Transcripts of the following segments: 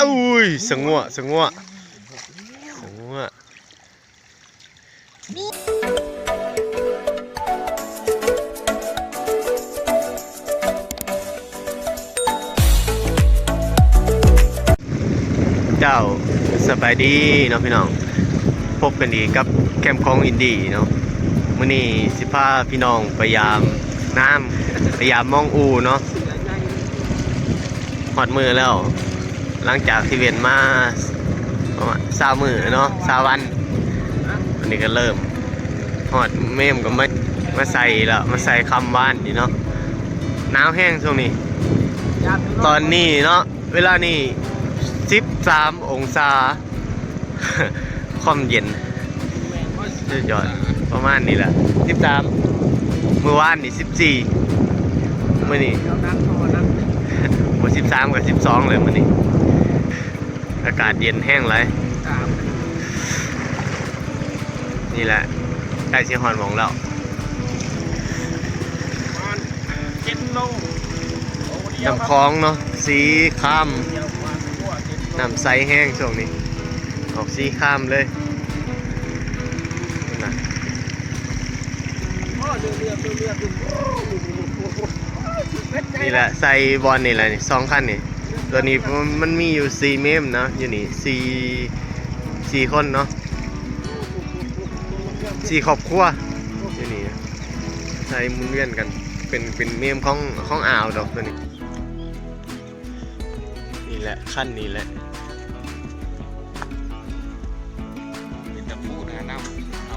อุ้ยสงวสงวสงวเจ้าสบายดีเนาะพี่น้องพบกันดีกับแคมป์ของอินดี้เนาะมื้อนี้สิพาพี่น้องไปยามน้ำไปยามมองอูเนาะหอดมือแล้วหลังจากที่เวียนมาประมาณ20 มื้อเนาะ20 วันวันนี้ก็เริ่มหอดเมมก็มาใส่แล้วมาใส่คำว่านนี่เนาะหนาวแห้งช่วงนี้ตอนนี้เนาะเวลานี้13 องศาความเย็นยอดประมาณนี้แหละ13เมื่อวานนี่14เมื่อนี้วัน13กับ12เลยมื่อนี้อากาศเย็นแห้งเลยนี่แหละใกล้เชียงฮอนหมองแล้วน้ำคลองเนาะสีข้ามน้ำใสแห้งช่วงนี้ออกสีข้ามเลยนะนี่แหละใส่บอลนี่แหละนี่2 คันนี่ตัวนี้มันมีอยู่4 เมมนะอยู่นี่4 คนเนาะ4 ครอบครัวอยู่นี่ใส่หมุนเวียนกันเป็นเมมของอ่าวดอกตัวนี้นี่แหละขั้นนี้แหละ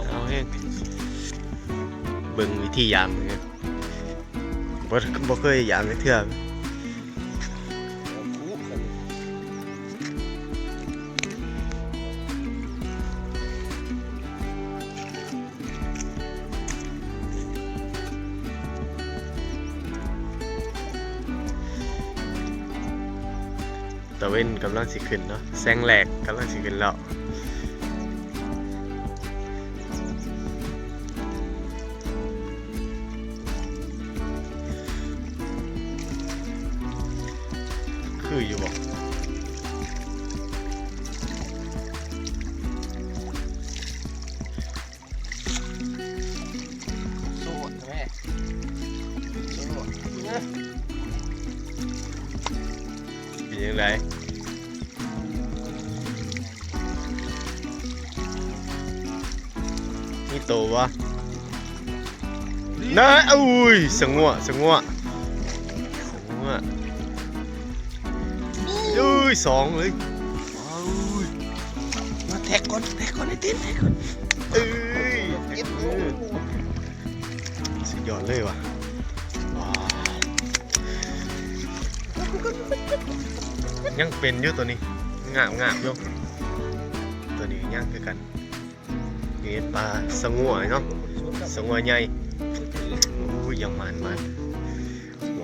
เอาให้เบิ่งวิธียามเลยบ่เคยยามเลยเทื่อตะเว้นกำลังสิขึ้นเนาะแสงแหลกกำลังสิขึ้นแล้วคืออยู่บ่โซ่แม่โซ่เป็นยังไงนี่โตวะนะอุ้ยสงวอุ้ย2เลยมาแท็กก่อนไอ้ติ๊นแท็กก่อนเอ้ยสุดยอดเลยว่ะยังเป็นอยู่ตัวนี้งามอยู่ตัวนี้ยังคือกันนี่ปลาสงวเนาะสงวใหญ่อู้ยังมัน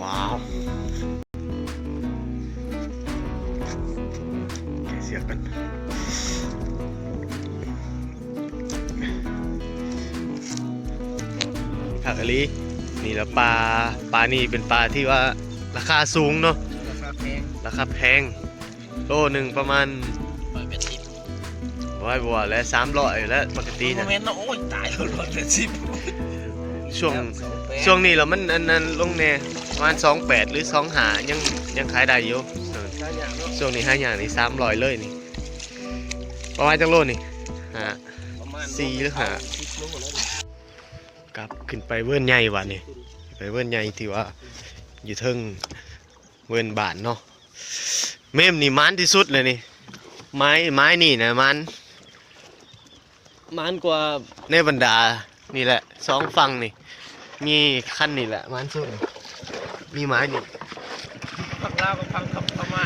ว้าวแกเสียกันผักอะลีนี่แล้วปลานี่เป็นปลาที่ว่าราคาสูงเนาะราคาแพงโลนึงประมาณ180บัวและ300และปกตินะโอ้ยตายแล้ว180ช่วงนี้แล้วมันอันลงแน่ประมาณ28หรือ25ยังขายได้อยู่ช่วงนี้5อย่างนี่300เลยนี่ประมาณจังโลนี่4หรือ5กลับขึ้นไปเวิร์นใหญ่ว่ะนี่ไปเวิร์นใหญ่ที่ว่าอยู่เทิงเวิร์นบานเนาะเมมนี่มันที่สุดเลยนี่ไม้นี่นะมันกว่าในบรรดานี่แหละ2 ฝั่งนี่มีขั้นนี่แหละมันสุดมีไม้นี่ฝั่งลาวกับฝั่งพม่า